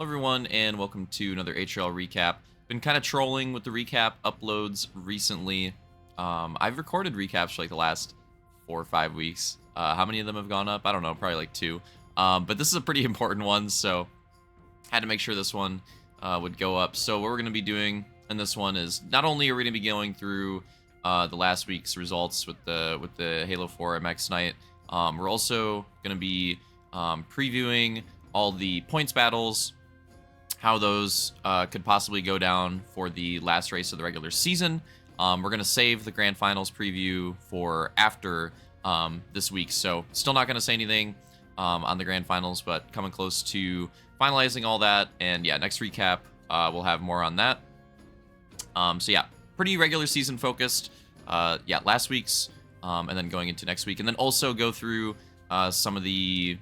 Hello everyone, and welcome to another HRL recap. Been kind of trolling with the recap uploads recently. I've recorded recaps for like the last 4 or 5 weeks. How many of them have gone up? I don't know, probably like 2. But this is a pretty important one, so had to make sure this one would go up. So what we're going to be doing in this one is not only are we going to be going through the last week's results with the Halo 4 MX Night, we're also going to be previewing all the points battles, how those could possibly go down for the last race of the regular season. We're going to save the grand finals preview for after this week, so still not going to say anything on the grand finals, but coming close to finalizing all that. And yeah, next recap we'll have more on that. So yeah, pretty regular season focused. Yeah, last week's and then going into next week, and then also go through some of the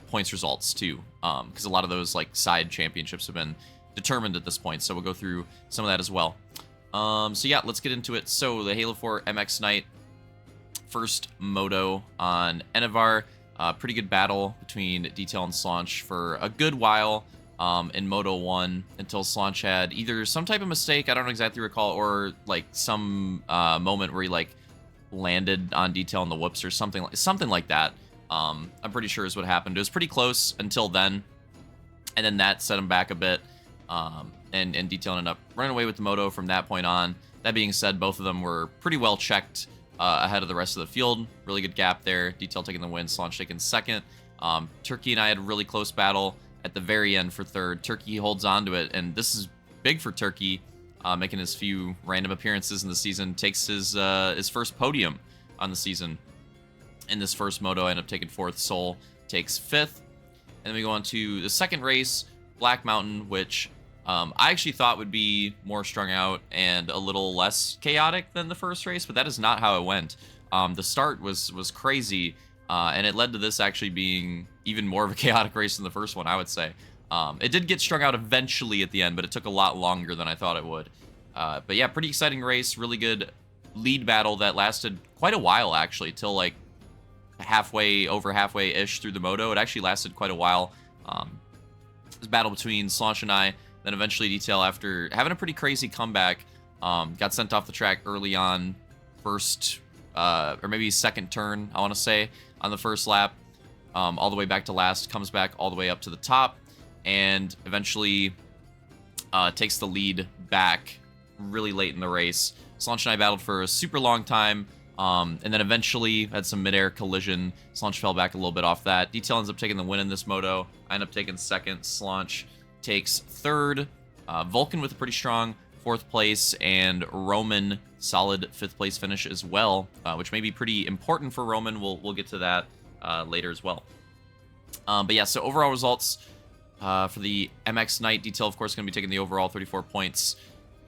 points results too, because a lot of those side championships have been determined at this point, so we'll go through some of that as well. So yeah, let's get into it. So the Halo 4 MX Night, first moto on Enevar. Pretty good battle between Detail and Slaunch for a good while in Moto 1 until Slaunch had either some type of mistake, I don't exactly recall, or some moment where he landed on Detail in the whoops or something like that. I'm pretty sure is what happened. It was pretty close until then, and then that set him back a bit, and Detail ended up running away with the moto from that point on. That being said, both of them were pretty well checked ahead of the rest of the field. Really good gap there. Detail taking the win, Slaunch taking second. Turkey and I had a really close battle at the very end for third. Turkey holds on to it, and this is big for Turkey, making his few random appearances in the season. Takes his first podium on the season. In this first moto, I end up taking fourth. Soul takes fifth. And then we go on to the second race, Black Mountain, which I actually thought would be more strung out and a little less chaotic than the first race, but that is not how it went. The start was crazy, and it led to this actually being even more of a chaotic race than the first one, I would say. It did get strung out eventually at the end, but it took a lot longer than I thought it would. But yeah, pretty exciting race, really good lead battle that lasted quite a while, actually, till over halfway-ish through the moto. It actually lasted quite a while. This battle between Slaunch and I, then eventually Detail, after having a pretty crazy comeback, got sent off the track early on, first, or maybe second turn, I want to say, on the first lap, all the way back to last, comes back all the way up to the top, and eventually takes the lead back really late in the race. Slaunch and I battled for a super long time, and then eventually had some mid-air collision. Slaunch fell back a little bit off that. Detail ends up taking the win in this moto. I end up taking second. Slaunch takes third. Vulcan with a pretty strong fourth place, and Roman solid fifth place finish as well, which may be pretty important for Roman. We'll get to that later as well. But yeah, so overall results for the MX Night. Detail, of course, going to be taking the overall 34 points,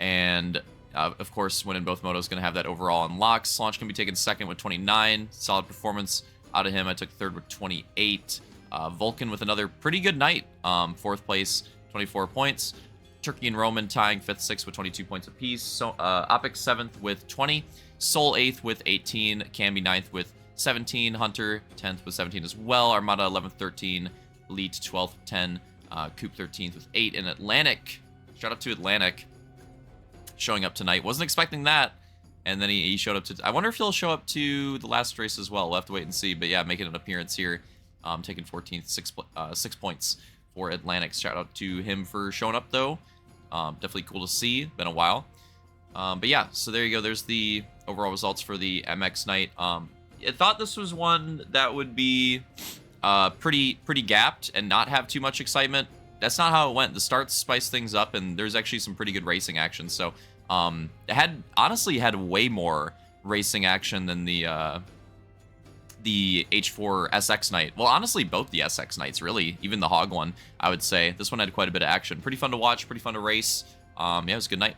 and of course, winning both motos, going to have that overall unlocked. Slaunch can be taken second with 29. Solid performance out of him. I took third with 28. Vulcan with another pretty good night. Fourth place, 24 points. Turkey and Roman tying fifth, sixth with 22 points apiece. So, Opix seventh with 20. Soul eighth with 18. Camby ninth with 17. Hunter 10th with 17 as well. Armada 11th, 13. Elite 12th, 10. Coop 13th with 8. And Atlantic, shout out to Atlantic, showing up tonight. Wasn't expecting that, and then he showed up to... I wonder if he'll show up to the last race as well. We'll have to wait and see, but yeah, making an appearance here, taking 14th, 6 points for Atlantic. Shout out to him for showing up, though. Definitely cool to see. Been a while. But yeah, so there you go. There's the overall results for the MX Night. I thought this was one that would be pretty gapped and not have too much excitement. That's not how it went. The start spiced things up, and there's actually some pretty good racing action. So it honestly had way more racing action than the H4 SX Night. Well, honestly, both the SX Nights, really. Even the Hog one, I would say. This one had quite a bit of action. Pretty fun to watch, pretty fun to race. Yeah, it was a good night.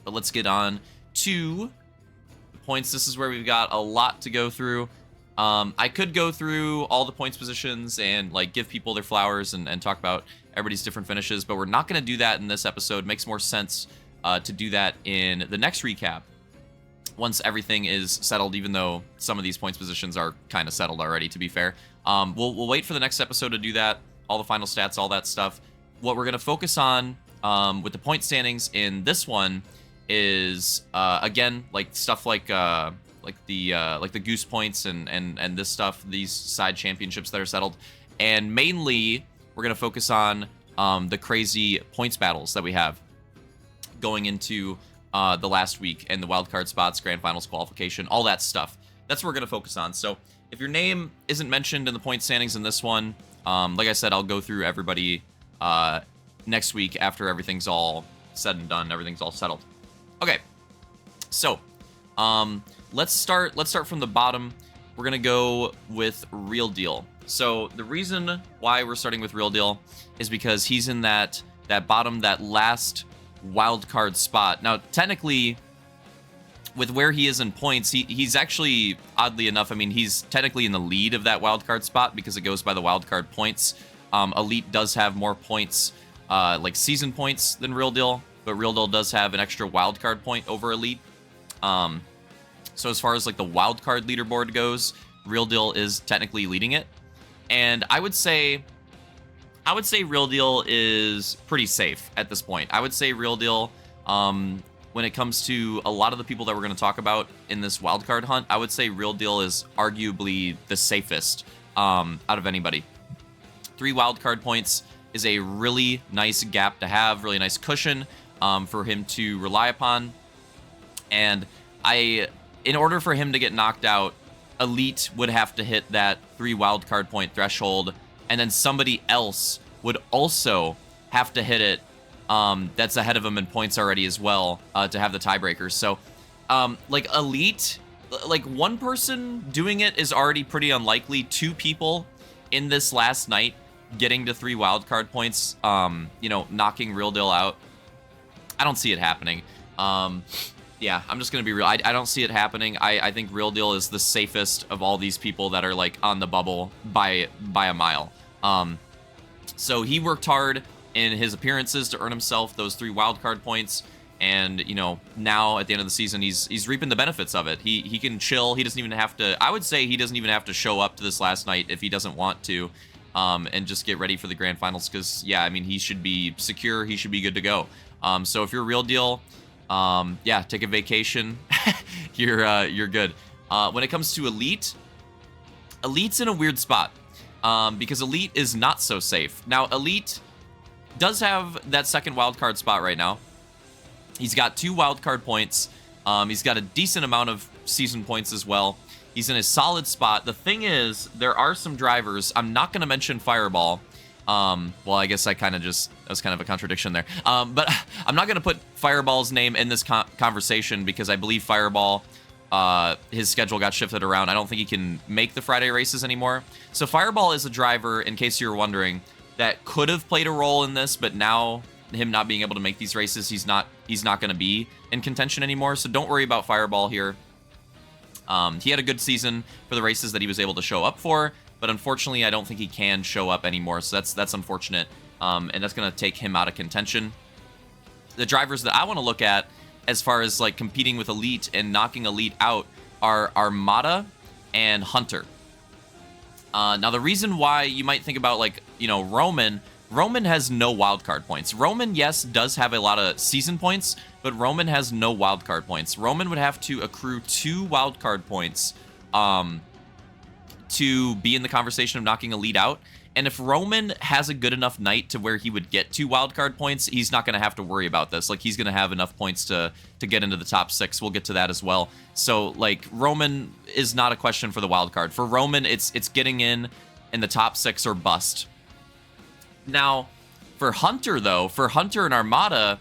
But let's get on to the points. This is where we've got a lot to go through. I could go through all the points positions and give people their flowers and talk about everybody's different finishes, but we're not going to do that in this episode. It makes more sense to do that in the next recap, once everything is settled, even though some of these points positions are kind of settled already, to be fair. We'll wait for the next episode to do that, all the final stats, all that stuff. what we're gonna focus on with the point standings in this one is again like stuff like the goose points and this stuff, these side championships that are settled, and mainly we're gonna focus on the crazy points battles that we have going into the last week and the wildcard spots, grand finals qualification, all that stuff. That's what we're gonna focus on. So if your name isn't mentioned in the point standings in this one, like I said, I'll go through everybody next week after everything's all said and done, everything's all settled. Okay, so let's start from the bottom. We're gonna go with Real Deal. So the reason why we're starting with Real Deal is because he's in that bottom, that last wild card spot. Now, technically, with where he is in points, he's actually, oddly enough, I mean, he's technically in the lead of that wild card spot because it goes by the wild card points. Elite does have more points, like season points, than Real Deal, but Real Deal does have an extra wild card point over Elite. So as far as like the wild card leaderboard goes, Real Deal is technically leading it, and I would say Real Deal is pretty safe at this point. I would say Real Deal, when it comes to a lot of the people that we're going to talk about in this wildcard hunt, I would say Real Deal is arguably the safest out of anybody. 3 wildcard points is a really nice gap to have, really nice cushion for him to rely upon. And in order for him to get knocked out, Elite would have to hit that 3 wildcard point threshold, and then somebody else would also have to hit it that's ahead of him in points already as well to have the tiebreakers. So like Elite, like one person doing it is already pretty unlikely. 2 people in this last night getting to 3 wildcard points, you know, knocking Real Deal out, I don't see it happening. Yeah, I'm just gonna be real. I don't see it happening. I think Real Deal is the safest of all these people that are like on the bubble by a mile. So he worked hard in his appearances to earn himself those 3 wildcard points, and you know, now at the end of the season, he's reaping the benefits of it. He can chill. He doesn't even have to. I would say he doesn't even have to show up to this last night if he doesn't want to, and just get ready for the grand finals. Because yeah, I mean, he should be secure. He should be good to go. So if you're Real Deal, yeah, take a vacation. You're good. When it comes to Elite's in a weird spot, because Elite is not so safe. Now, Elite does have that second wildcard spot right now. He's got 2 wildcard points. He's got a decent amount of season points as well. He's in a solid spot. The thing is, there are some drivers. I'm not going to mention Fireball. Well, I guess that was kind of a contradiction there. But I'm not going to put Fireball's name in this conversation because I believe Fireball, his schedule got shifted around. I don't think he can make the Friday races anymore. So Fireball is a driver, in case you were wondering, that could have played a role in this, but now him not being able to make these races, he's not going to be in contention anymore. So don't worry about Fireball here. He had a good season for the races that he was able to show up for, but unfortunately, I don't think he can show up anymore. So that's unfortunate, and that's going to take him out of contention. The drivers that I want to look at as far as like competing with Elite and knocking Elite out are Armada and Hunter. Now, the reason why you might think about, like, you know, Roman has no wildcard points. Roman, yes, does have a lot of season points, but Roman has no wildcard points. Roman would have to accrue 2 wildcard points to be in the conversation of knocking Elite out. And if Roman has a good enough night to where he would get 2 wildcard points, he's not going to have to worry about this. Like, he's going to have enough points to get into the top 6. We'll get to that as well. So, like, Roman is not a question for the wildcard. For Roman, it's getting in the top 6 or bust. Now, for Hunter, though, for Hunter and Armada,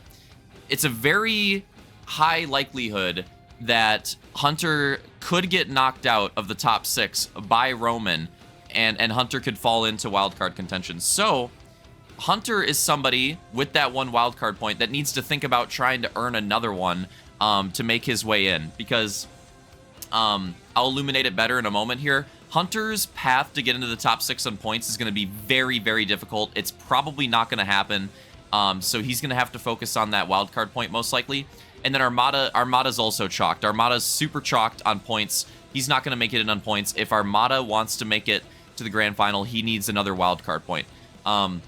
it's a very high likelihood that Hunter could get knocked out of the top 6 by Roman, and Hunter could fall into wildcard contention. So Hunter is somebody with that 1 wildcard point that needs to think about trying to earn another one to make his way in, because I'll illuminate it better in a moment here. Hunter's path to get into the top 6 on points is going to be very, very difficult. It's probably not going to happen. So he's going to have to focus on that wildcard point most likely. And then Armada's also chalked. Armada's super chalked on points. He's not going to make it in on points. If Armada wants to make it to the grand final, he needs another wildcard point. Now,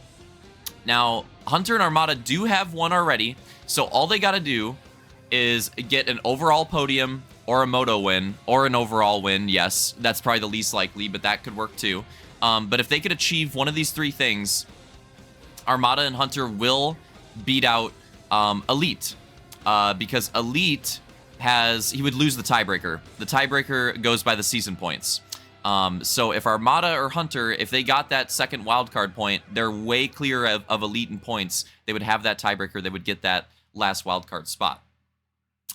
Now, Hunter and Armada do have one already, so all they got to do is get an overall podium or a moto win or an overall win. Yes, that's probably the least likely, but that could work too. But if they could achieve one of these three things, Armada and Hunter will beat out Elite, because Elite he would lose the tiebreaker. The tiebreaker goes by the season points. So if Armada or Hunter, if they got that second wildcard point, they're way clear of Elite in points. They would have that tiebreaker. They would get that last wildcard spot.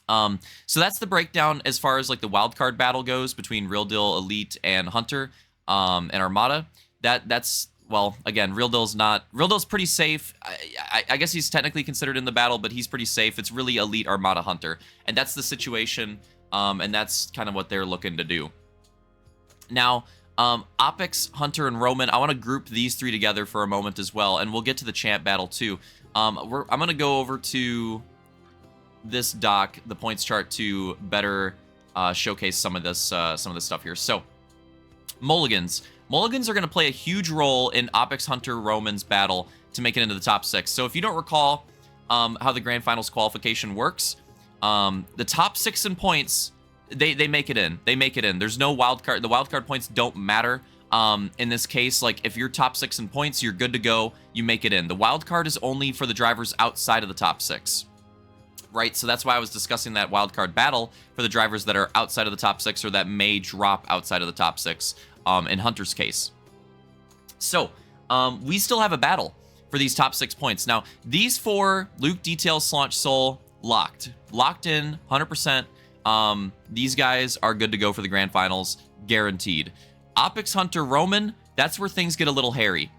So that's the breakdown as far as like the wildcard battle goes between Real Deal, Elite, and Hunter, and Armada. That's, well, again, Real Deal's pretty safe. I guess he's technically considered in the battle, but he's pretty safe. It's really Elite, Armada, Hunter. And that's the situation, and that's kind of what they're looking to do. Now, Opix, Hunter, and Roman, I want to group these three together for a moment as well, and we'll get to the champ battle too. I'm going to go over to this doc, the points chart, to better showcase some of this stuff here. So, Mulligans. Mulligans are going to play a huge role in Opix, Hunter, Roman's battle to make it into the top 6. So if you don't recall how the Grand Finals qualification works, the top 6 in points, they make it in. They make it in. There's no wild card. The wild card points don't matter. In this case, like if you're top 6 in points, you're good to go. You make it in. The wild card is only for the drivers outside of the top 6. Right, so that's why I was discussing that wildcard battle for the drivers that are outside of the top 6 or that may drop outside of the top 6 in Hunter's case. So, we still have a battle for these top 6 points. Now, these 4, Luke, Detail, Slaunch, Soul, locked in, 100%. These guys are good to go for the Grand Finals, guaranteed. Opix, Hunter, Roman, that's where things get a little hairy.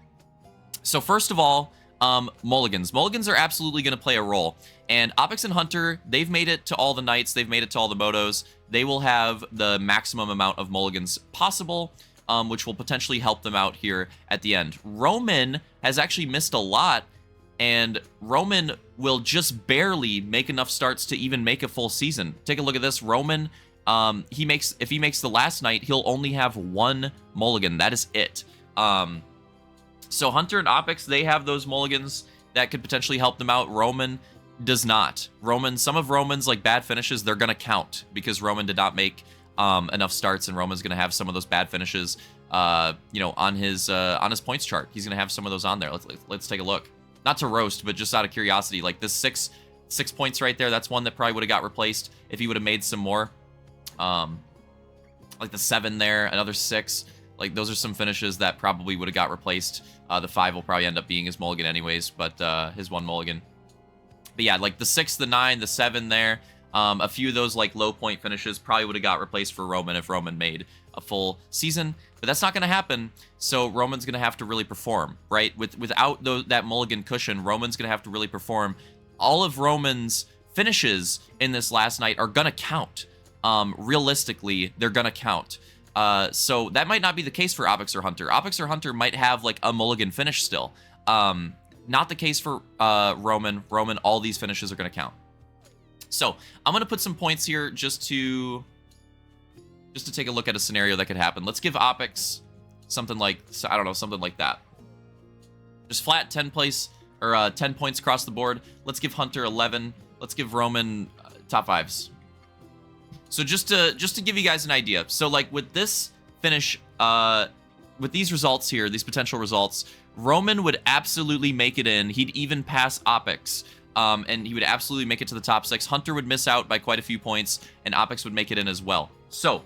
So first of all, Mulligans. Mulligans are absolutely going to play a role. And Opix and Hunter, they've made it to all the nights. They've made it to all the motos. They will have the maximum amount of Mulligans possible, which will potentially help them out here at the end. Roman has actually missed a lot, and Roman will just barely make enough starts to even make a full season. Take a look at this. Roman, if he makes the last night, he'll only have 1 mulligan. That is it. So Hunter and Opix, they have those mulligans that could potentially help them out. Roman does not. Some of Roman's like bad finishes, they're gonna count because Roman did not make enough starts, and Roman's gonna have some of those bad finishes, on his points chart. He's gonna have some of those on there. Let's take a look. Not to roast, but just out of curiosity, like this 6 points right there, that's one that probably would have got replaced if he would have made some more. Like the 7 there, another 6. Like those are some finishes that probably would have got replaced. The 5 will probably end up being his mulligan anyways, but his 1 mulligan. But yeah, like the 6, the 9, the 7 there, a few of those like low point finishes probably would have got replaced for Roman if Roman made a full season. But that's not going to happen, so Roman's going to have to really perform, right? Without that mulligan cushion, Roman's going to have to really perform. All of Roman's finishes in this last night are going to count. Realistically, they're going to count. So that might not be the case for Opix or Hunter. Opix or Hunter might have like a mulligan finish still. Not the case for Roman. Roman, all these finishes are going to count. So I'm going to put some points here just to take a look at a scenario that could happen. Let's give Opix something like, I don't know, something like that. Just flat 10 points across the board. Let's give Hunter 11. Let's give Roman top 5s. So just to give you guys an idea. So like with this finish, with these results here, these potential results, Roman would absolutely make it in. He'd even pass Opix, and he would absolutely make it to the top 6. Hunter would miss out by quite a few points, and Opix would make it in as well. So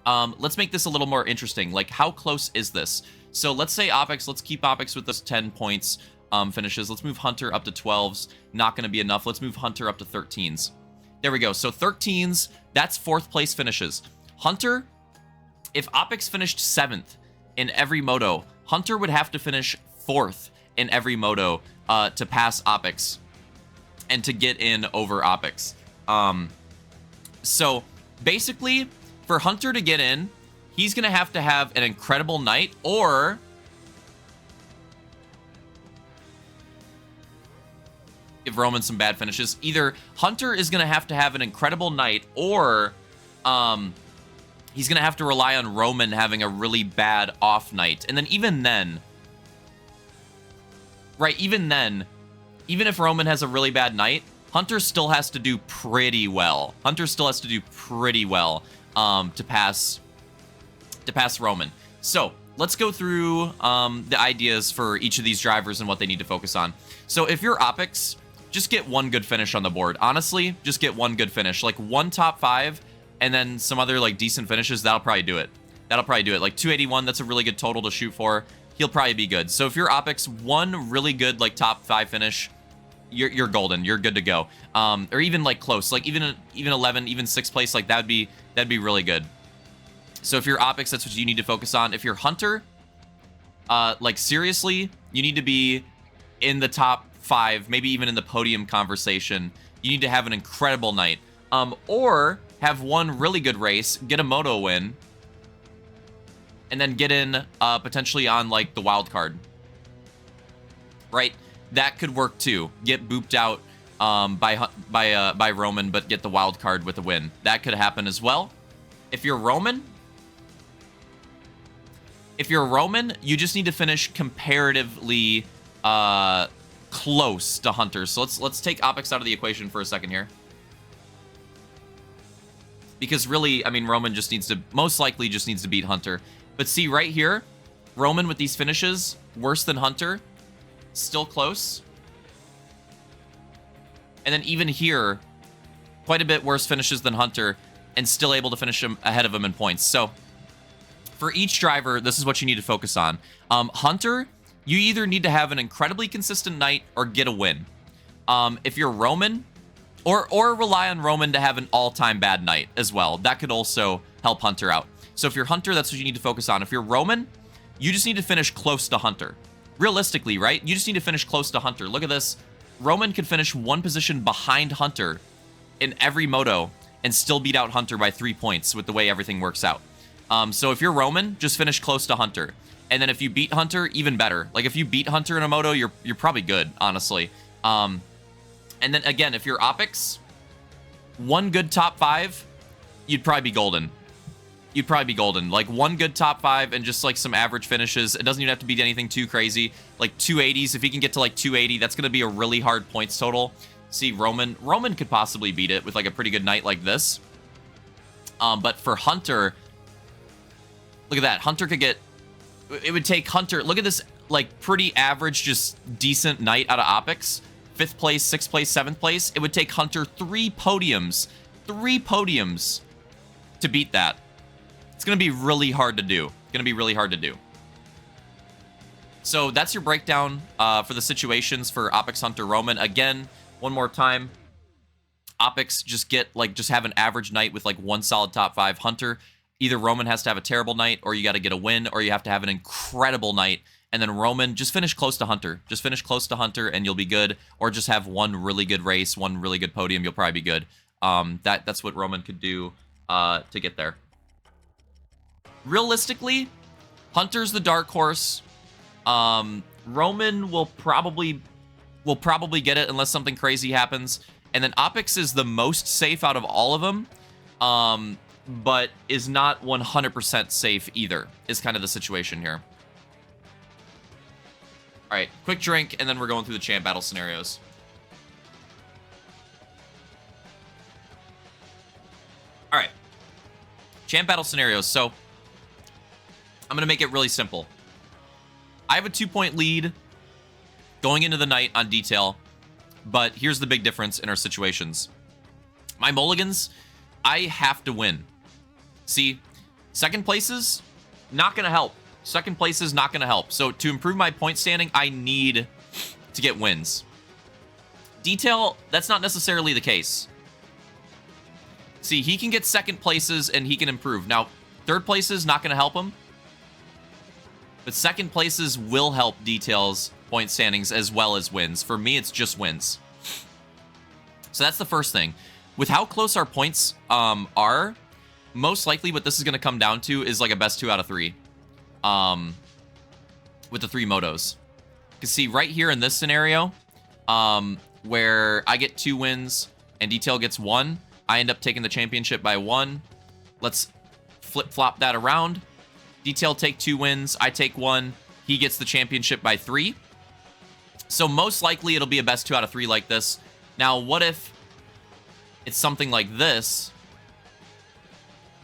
let's make this a little more interesting. Like, how close is this? So let's say Opix, let's keep Opix with those 10 points finishes. Let's move Hunter up to 12s. Not going to be enough. Let's move Hunter up to 13s. There we go. So 13s, that's 4th place finishes. Hunter, if Opix finished 7th in every moto, Hunter would have to finish 4th in every moto to pass Opix and to get in over Opix. So basically, for Hunter to get in, he's going to have an incredible night, or give Roman some bad finishes. Either Hunter is going to have an incredible night, or he's going to have to rely on Roman having a really bad off night. And then even then, right? Even then, even if Roman has a really bad night, Hunter still has to do pretty well. Hunter still has to do pretty well to pass Roman. So let's go through the ideas for each of these drivers and what they need to focus on. So if you're Opix, just get one good finish on the board. Honestly, just get one good finish. Like one top 5 and then some other like decent finishes. That'll probably do it. That'll probably do it. Like 281, that's a really good total to shoot for. He'll probably be good. So if you're Opix, one really good like top 5 finish, you're golden. You're good to go. Or even like close, like even 11, even 6th place, like that'd be really good. So if you're Opix, that's what you need to focus on. If you're Hunter, like seriously, you need to be in the top 5, maybe even in the podium conversation. You need to have an incredible night, or have one really good race, get a moto win, and then get in potentially on like the wild card. Right, that could work too. Get booped out by Roman, but get the wild card with a win. That could happen as well. If you're Roman, you just need to finish comparatively close to Hunter. So let's take Opix out of the equation for a second here. Because really, I mean, Roman just needs to, most likely just needs to beat Hunter. But see, right here, Roman with these finishes, worse than Hunter, still close. And then even here, quite a bit worse finishes than Hunter, and still able to finish him ahead of him in points. So for each driver, this is what you need to focus on. Hunter, you either need to have an incredibly consistent night or get a win. If you're Roman, or rely on Roman to have an all-time bad night as well. That could also help Hunter out. So if you're Hunter, that's what you need to focus on. If you're Roman, you just need to finish close to Hunter. Realistically, right? You just need to finish close to Hunter. Look at this. Roman could finish one position behind Hunter in every moto and still beat out Hunter by 3 points with the way everything works out. So if you're Roman, just finish close to Hunter. And then if you beat Hunter, even better. Like if you beat Hunter in a moto, you're probably good, honestly. And then again, if you're Opix, one good top 5, you'd probably be golden. You'd probably be golden. Like one good top 5 and just like some average finishes. It doesn't even have to be anything too crazy. Like 280s, if he can get to like 280, that's going to be a really hard points total. See, Roman could possibly beat it with like a pretty good night like this. But for Hunter, look at that. Hunter could get, it would take Hunter, look at this like pretty average, just decent night out of Opix. 5th place, 6th place, 7th place. It would take Hunter 3 podiums to beat that. It's going to be really hard to do. So that's your breakdown for the situations for Opix, Hunter, Roman. Again, one more time. Opix, just have an average night with like one solid top 5. Hunter, either Roman has to have a terrible night, or you got to get a win, or you have to have an incredible night. And then Roman, just finish close to Hunter. Just finish close to Hunter and you'll be good. Or just have one really good race, one really good podium. You'll probably be good. That's what Roman could do to get there. Realistically, Hunter's the dark horse. Roman will probably get it unless something crazy happens. And then Opix is the most safe out of all of them. But is not 100% safe either, is kind of the situation here. All right, quick drink, and then we're going through the champ battle scenarios. All right, champ battle scenarios. So I'm going to make it really simple. I have a 2-point lead going into the night on detail, but here's the big difference in our situations. My mulligans, I have to win. See, second places, not going to help. Second place is not going to help. So to improve my point standing, I need to get wins. Detail, that's not necessarily the case. See, he can get second places and he can improve. Now, third places, not going to help him. But second places will help Detail's point standings as well as wins. For me, it's just wins. So that's the first thing. With how close our points are, most likely what this is going to come down to is like a best 2 out of 3. With the 3 motos. You can see right here in this scenario, where I get 2 wins and Detail gets 1, I end up taking the championship by 1. Let's flip-flop that around. Detail take 2 wins, I take 1, he gets the championship by 3. So most likely it'll be a best 2 out of 3 like this. Now, what if it's something like this?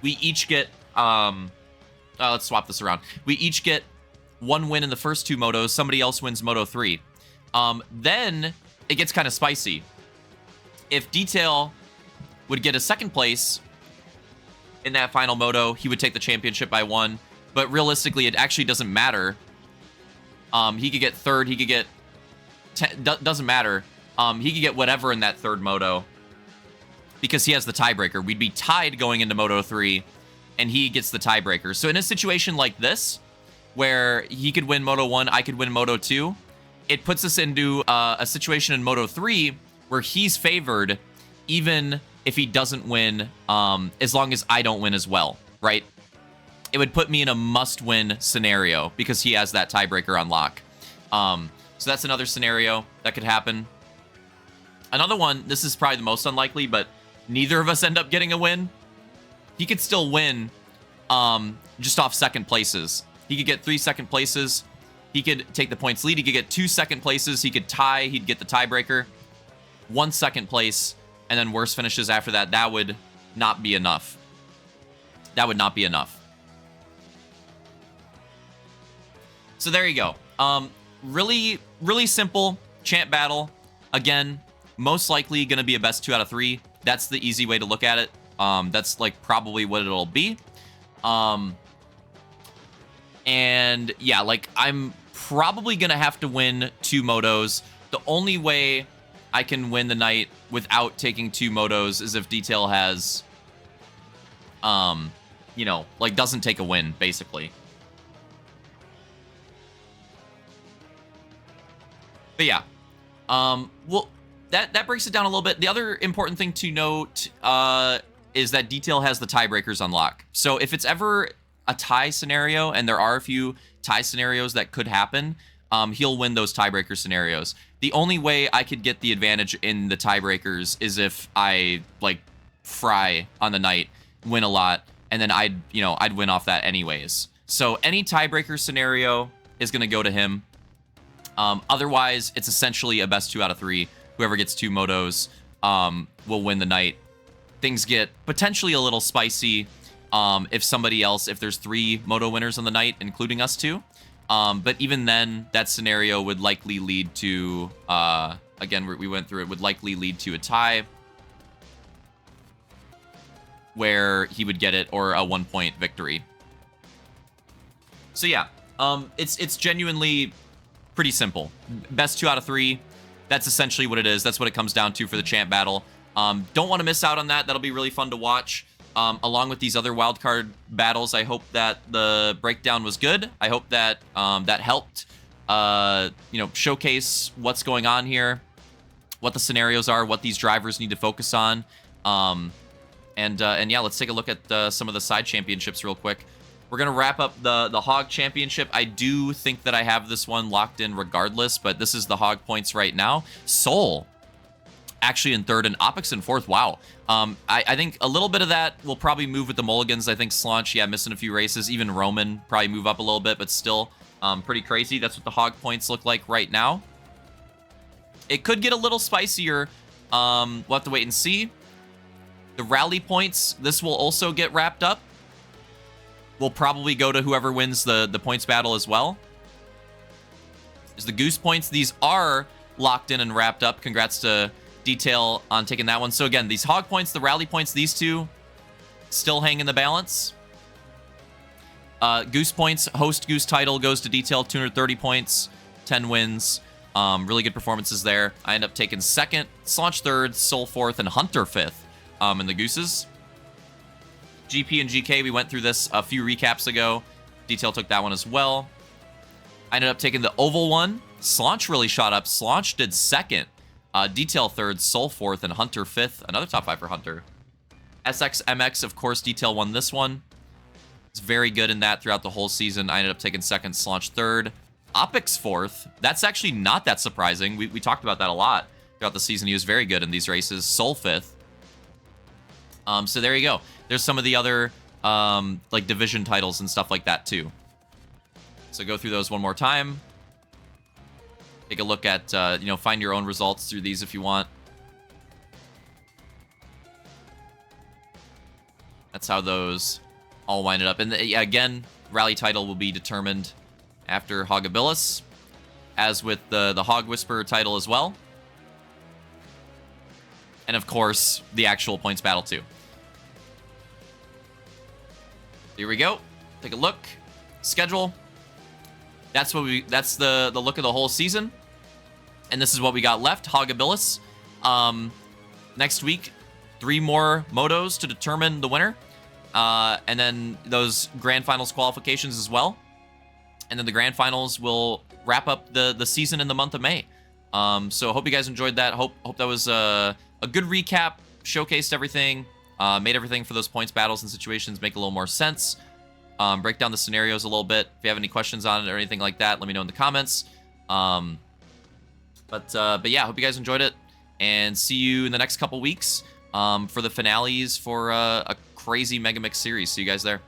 We each get, let's swap this around. We each get 1 win in the first 2 motos. Somebody else wins Moto 3. Then it gets kind of spicy. If Detail would get a 2nd place in that final moto, he would take the championship by 1. But realistically, it actually doesn't matter. He could get 3rd. He could get... doesn't matter. He could get whatever in that 3rd moto because he has the tiebreaker. We'd be tied going into Moto 3, and he gets the tiebreaker. So in a situation like this, where he could win Moto 1, I could win Moto 2, it puts us into a situation in Moto 3 where he's favored even if he doesn't win, as long as I don't win as well, right? It would put me in a must-win scenario because he has that tiebreaker on lock. So that's another scenario that could happen. Another one, this is probably the most unlikely, but neither of us end up getting a win. He could still win just off 2nd places. He could get 3 2nd places. He could take the points lead. He could get 2 2nd places. He could tie. He'd get the tiebreaker. 1 2nd place, and then worse finishes after that. That would not be enough. That would not be enough. So there you go. Really, really simple champ battle. Again, most likely going to be a best 2 out of 3. That's the easy way to look at it. That's like probably what it'll be. And yeah, like I'm probably going to have to win 2 motos. The only way I can win the night without taking 2 motos is if Detail has, you know, like doesn't take a win, basically. But yeah, well, that breaks it down a little bit. The other important thing to note is that Detail has the tiebreakers on lock. So if it's ever a tie scenario, and there are a few tie scenarios that could happen, he'll win those tiebreaker scenarios. The only way I could get the advantage in the tiebreakers is if I like fry on the night, win a lot, and then I'd win off that anyways. So any tiebreaker scenario is going to go to him. Otherwise, it's essentially a best 2 out of 3. Whoever gets 2 motos will win the night. Things get potentially a little spicy if there's 3 moto winners on the night, including us 2. But even then, that scenario would likely lead to, again, we went through it, would likely lead to a tie where he would get it, or a 1-point victory. So yeah, it's genuinely pretty simple. Best 2 out of 3. That's essentially what it is. That's what it comes down to for the champ battle. Don't want to miss out on that. That'll be really fun to watch. Along with these other wildcard battles, I hope that the breakdown was good. I hope that that helped, showcase what's going on here, what the scenarios are, what these drivers need to focus on. And yeah, let's take a look at some of the side championships real quick. We're going to wrap up the Hog Championship. I do think that I have this one locked in regardless, but this is the Hog points right now. Soul actually in 3rd and Opix in 4th. Wow. I think a little bit of that will probably move with the Mulligans. I think Slaunch, yeah, missing a few races. Even Roman probably move up a little bit, but still pretty crazy. That's what the Hog points look like right now. It could get a little spicier. We'll have to wait and see. The Rally points, this will also get wrapped up. Will probably go to whoever wins the points battle as well. There's the Goose points. These are locked in and wrapped up. Congrats to Detail on taking that one. So again, these Hog points, the Rally points, these 2 still hang in the balance. Goose points, host Goose title goes to Detail, 230 points, 10 wins. Really good performances there. I end up taking 2nd, Slaunch 3rd, Soul 4th, and Hunter 5th in the Gooses. GP and GK, we went through this a few recaps ago. Detail took that one as well. I ended up taking the Oval one. Slaunch really shot up. Slaunch did 2nd. Detail 3rd, Soul 4th, and Hunter 5th. Another top 5 for Hunter. SXMX, of course, Detail won this one. It's very good in that throughout the whole season. I ended up taking 2nd, Slaunch 3rd. Opix 4th. That's actually not that surprising. We talked about that a lot throughout the season. He was very good in these races. Soul 5th. So there you go. There's some of the other like division titles and stuff like that too. So go through those one more time. take a look at, you know, find your own results through these if you want. That's how those all winded up. And yeah, again, rally title will be determined after Hogabilis, as with the Hog Whisperer title as well. And of course, the actual points battle too. Here we go. Take a look. Schedule. That's the look of the whole season. And this is what we got left. Hogabilis. Next week, 3 more motos to determine the winner. And then those grand finals qualifications as well. And then the grand finals will wrap up the season in the month of May. So hope you guys enjoyed that. Hope that was a good recap. Showcased everything. Made everything for those points battles and situations make a little more sense. Break down the scenarios a little bit. If you have any questions on it or anything like that, let me know in the comments. But yeah, hope you guys enjoyed it, and see you in the next couple weeks for the finales for a crazy MegaMix series. See you guys there.